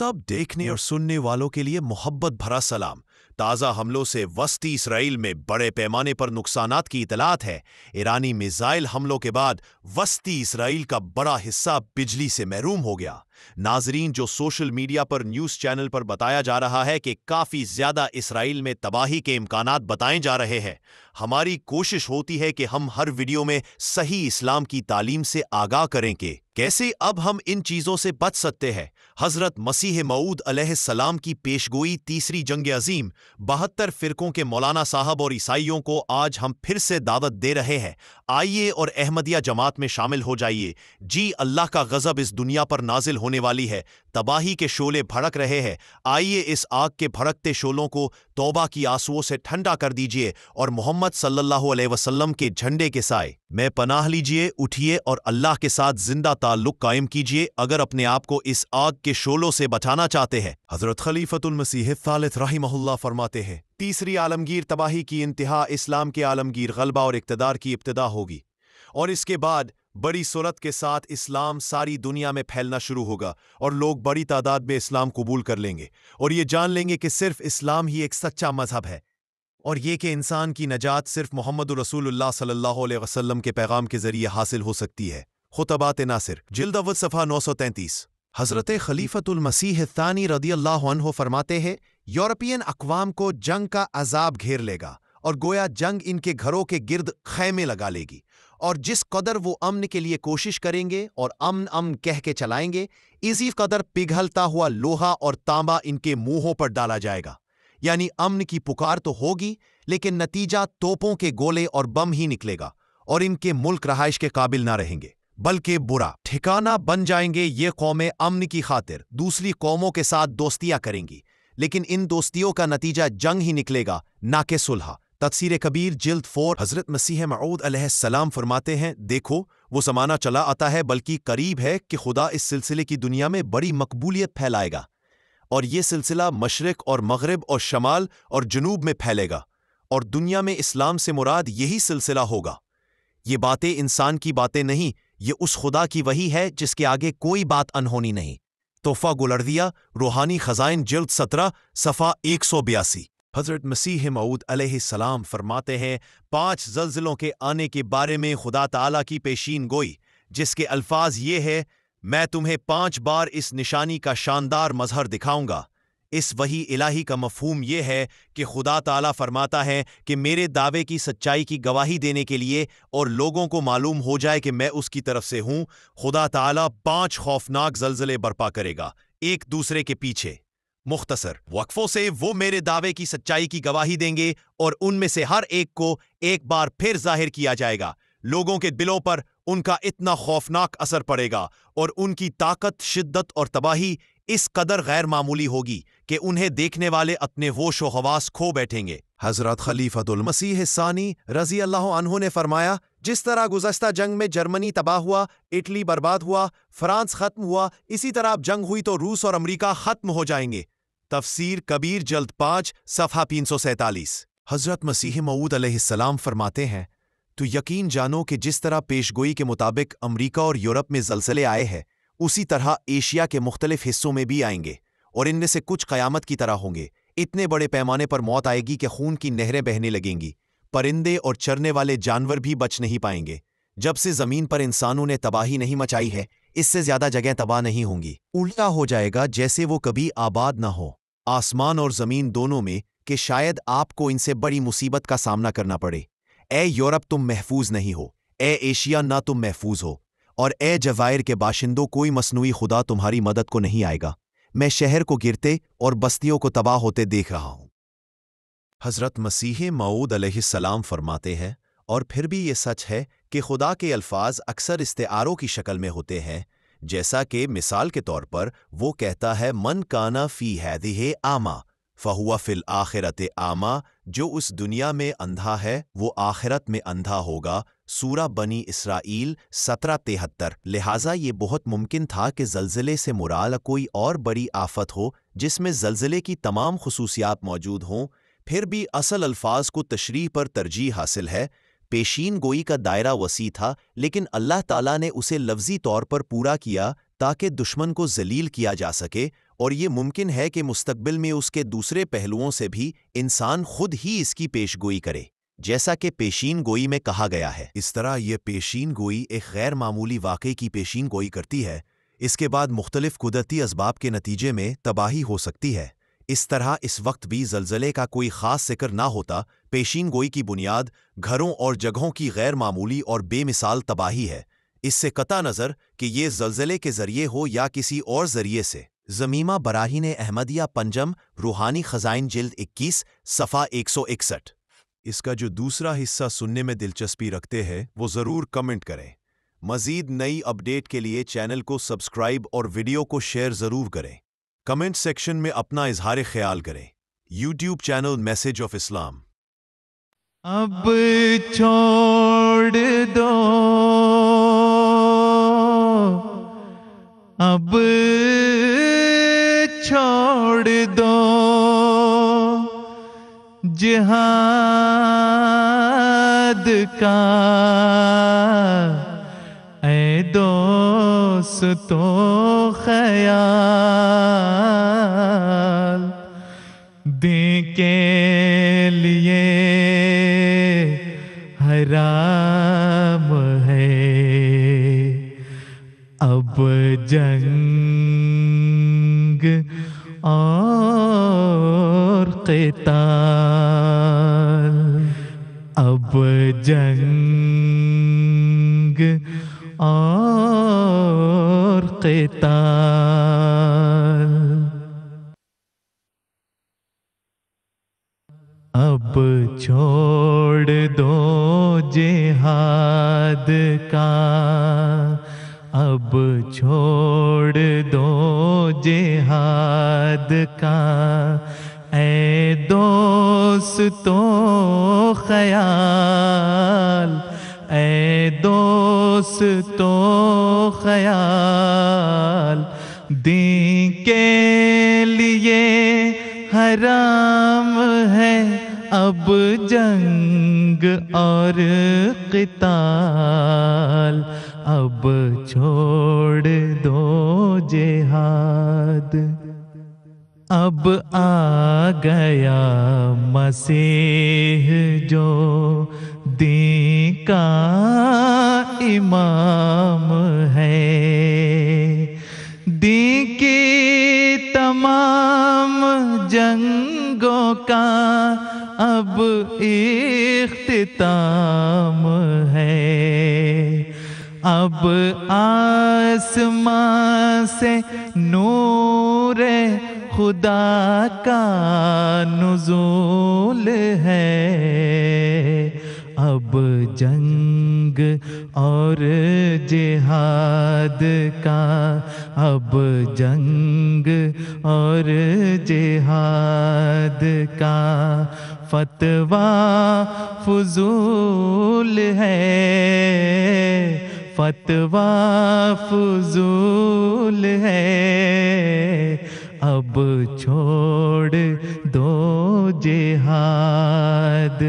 सब देखने और सुनने वालों के लिए मोहब्बत भरा सलाम। ताज़ा हमलों से वस्ती इसराइल में बड़े पैमाने पर नुकसानात की इतलात है। ईरानी मिसाइल हमलों के बाद वस्ती इसराइल का बड़ा हिस्सा बिजली से महरूम हो गया। नाजरीन, जो सोशल मीडिया पर न्यूज़ चैनल पर बताया जा रहा है कि काफ़ी ज़्यादा इसराइल में तबाही के इम्कानात बताए जा रहे हैं, हमारी कोशिश होती है कि हम हर वीडियो में सही इस्लाम की तालीम से आगाह करें कि कैसे अब हम इन चीज़ों से बच सकते हैं। हज़रत मसीह मऊद अलैहिस्सलाम की पेशगोई तीसरी जंग अज़ीम 72 फ़िरकों के मौलाना साहब और ईसाइयों को आज हम फिर से दावत दे रहे हैं। आइए और अहमदिया जमात में शामिल हो जाइए। जी, अल्लाह का गज़ब इस दुनिया पर नाजिल होने वाली है। तबाही के शोले भड़क रहे हैं। आइए इस आग के भड़कते शोलों को तौबा की आंसुओं से ठंडा कर दीजिए और मोहम्मद सल्लल्लाहु अलैहि वसल्लम के झंडे के साए में पनाह लीजिए। उठिए और अल्लाह के साथ जिंदा ताल्लुक कायम कीजिए अगर अपने आप को इस आग के शोलों से बचाना चाहते हैं। हजरत खलीफतुल मसीह सालिस रहिमहुल्लाह फरमाते हैं, तीसरी आलमगीर तबाही की इंतहा इस्लाम के आलमगीर गलबा और इक्तदार की इब्तिदा होगी, और इसके बाद बड़ी सूरत के साथ इस्लाम सारी दुनिया में फैलना शुरू होगा और लोग बड़ी तादाद में इस्लाम कबूल कर लेंगे और ये जान लेंगे कि सिर्फ इस्लाम ही एक सच्चा मजहब है, और ये कि इंसान की नजात सिर्फ मोहम्मद रसूलुल्लाह सल्लल्लाहु अलैहि वसल्लम के पैगाम के जरिए हासिल हो सकती है। खुतबात नासिर जिल्द अव्वल सफ़ा 933। हज़रत खलीफतुल मसीह तानी रदियल्लाहु अन्हु फरमाते हैं, यूरोपियन अक़वाम को जंग का अजाब घेर लेगा और गोया जंग इनके घरों के गिर्द खैमे लगा लेगी, और जिस कदर वो अमन के लिए कोशिश करेंगे और अमन अमन कह के चलाएंगे, इसी कदर पिघलता हुआ लोहा और तांबा इनके मुंहों पर डाला जाएगा। यानी अमन की पुकार तो होगी, लेकिन नतीजा तोपों के गोले और बम ही निकलेगा और इनके मुल्क रहाइश के काबिल ना रहेंगे, बल्कि बुरा ठिकाना बन जाएंगे। ये कौमें अमन की खातिर दूसरी कौमों के साथ दोस्तियां करेंगी, लेकिन इन दोस्तियों का नतीजा जंग ही निकलेगा, ना कि सुलह। तफसीर कबीर जिल्द 4। हज़रत मसीह मऊद अलैहिस्सलाम फरमाते हैं, देखो वो ज़माना चला आता है, बल्कि करीब है कि खुदा इस सिलसिले की दुनिया में बड़ी मकबूलियत फैलाएगा, और ये सिलसिला मशरिक और मगरिब और शमाल और जनूब में फैलेगा, और दुनिया में इस्लाम से मुराद यही सिलसिला होगा। ये बातें इंसान की बातें नहीं, ये उस खुदा की वही है जिसके आगे कोई बात अनहोनी नहीं। तोहफा गुलर्दिया रूहानी खजाइन जिल्द 17 सफ़ा 182। हज़रत मसीह मऊद अलैहिस्सलाम फरमाते हैं, 5 ज़ल्ज़लों के आने के बारे में खुदा ताला की पेशीन गोई, जिसके अल्फाज ये है, मैं तुम्हें 5 बार इस निशानी का शानदार मजहर दिखाऊंगा। इस वही इलाही का मफहूम ये है कि खुदा ताला फरमाता है कि मेरे दावे की सच्चाई की गवाही देने के लिए और लोगों को मालूम हो जाए कि मैं उसकी तरफ से हूँ, खुदा ताला 5 खौफनाक ज़ल्ज़ले बर्पा करेगा, एक दूसरे के पीछे। मुख्तसर वक्फों से वो मेरे दावे की सच्चाई की गवाही देंगे और उनमें से हर एक को एक बार फिर जाहिर किया जाएगा। लोगों के दिलों पर उनका इतना खौफनाक असर पड़ेगा और उनकी ताकत, शिद्दत और तबाही इस कदर गैर मामूली होगी कि उन्हें देखने वाले अपने होश व हवास खो बैठेंगे। हज़रत खलीफतुल मसीह सानी रज़ी अल्लाह अन्हु ने फरमाया, जिस तरह गुज़श्ता जंग में जर्मनी तबाह हुआ, इटली बर्बाद हुआ, फ्रांस खत्म हुआ, इसी तरह अब जंग हुई तो रूस और अमरीका खत्म हो जाएंगे। तफसीर कबीर जल्द 5 सफ़ा 347। हज़रत मसीह मऊद अलैहिस्सलाम फरमाते हैं, तो यकीन जानो कि जिस तरह पेशगोई के मुताबिक अमरीका और यूरोप में ज़लज़ले आए हैं, उसी तरह एशिया के मुख्तलिफ हिस्सों में भी आएंगे, और इनमें से कुछ क़यामत की तरह होंगे। इतने बड़े पैमाने पर मौत आएगी कि खून की नहरें बहने लगेंगी, परिंदे और चरने वाले जानवर भी बच नहीं पाएंगे। जब से ज़मीन पर इंसानों ने तबाही नहीं मचाई है, इससे ज़्यादा जगह तबाह नहीं होंगी। उल्टा हो जाएगा जैसे वो कभी आबाद ना हो, आसमान और ज़मीन दोनों में, कि शायद आपको इनसे बड़ी मुसीबत का सामना करना पड़े। ए यूरोप तुम महफूज नहीं हो, ए एशिया ना तुम महफूज हो, और ए जवायर के बाशिंदों कोई मसनूई खुदा तुम्हारी मदद को नहीं आएगा। मैं शहर को गिरते और बस्तियों को तबाह होते देख रहा हूँ। हज़रत मसीह मऊद अलैहिस्सलाम फरमाते हैं, और फिर भी ये सच है कि खुदा के अल्फाज अक्सर इस्तिआरों की शक्ल में होते हैं, जैसा कि मिसाल के तौर पर वो कहता है, मन काना फ़ी हैदिही आमा फ़हुवा फ़िल आखिरत आमा, जो उस दुनिया में अंधा है वो आखिरत में अंधा होगा। सूरा बनी इसराइल 1773। लिहाजा ये बहुत मुमकिन था कि ज़लज़ले से मुराद कोई और बड़ी आफत हो जिसमें ज़लज़ले की तमाम खुसूसियात मौजूद हों। फिर भी असल अल्फाज को तशरीह पर तरजीह हासिल है। पेशीन गोई का दायरा वसी था, लेकिन अल्लाह ताला ने उसे लफ्ज़ी तौर पर पूरा किया ताकि दुश्मन को जलील किया जा सके اور یہ ممکن ہے کہ مستقبل میں اس کے دوسرے پہلوؤں سے بھی انسان خود ہی اس کی پیش گوئی کرے، جیسا کہ پیشین گوئی میں کہا گیا ہے۔ اس طرح یہ پیشین گوئی ایک غیر معمولی واقعے کی پیشین گوئی کرتی ہے، اس کے بعد مختلف قدرتی اسباب کے نتیجے میں تباہی ہو سکتی ہے۔ اس طرح اس وقت بھی زلزلے کا کوئی خاص ذکر نہ ہوتا۔ پیشین گوئی کی بنیاد گھروں اور جگہوں کی غیر معمولی اور بے مثال تباہی ہے، اس سے قطع نظر کہ یہ زلزلے کے ذریعے ہو یا کسی اور ذریعے سے۔ زمیمہ براہین احمدیہ پنجم روحانی خزائن جلد 21 صفحہ 161۔ اس کا جو دوسرا حصہ سننے میں دلچسپی رکھتے ہیں وہ ضرور کمنٹ کریں۔ مزید نئی اپڈیٹ کے لیے چینل کو سبسکرائب اور ویڈیو کو شیئر ضرور کریں۔ کمنٹ سیکشن میں اپنا اظہار خیال کریں۔ یوٹیوب چینل میسج آف اسلام۔ اب چھوڑ دو، اب چھوڑ دو جہاد کا، اے دوستو خیال، دین کے لیے حرام ہے اب جنگ اور قتال، اب جنگ اور قتال، اب چھوڑ دو جہاد کا، اب چھوڑ دو جہاد کا، اے دوستو خیال، اے دوستو خیال، دین کے لیے حرام ہے اب جنگ اور قتال، اب چھوڑ دو جہاد۔ اب آ گیا مسیح جو دین کا امام ہے، دین کی تمام جنگوں کا اب اختتام ہے، اب آسمان سے نور خدا کا نزول ہے، اب جنگ اور جہاد کا، اب جنگ اور جہاد کا فتویٰ فضول ہے، فتویٰ فضول ہے، اب چھوڑ دو جہاد۔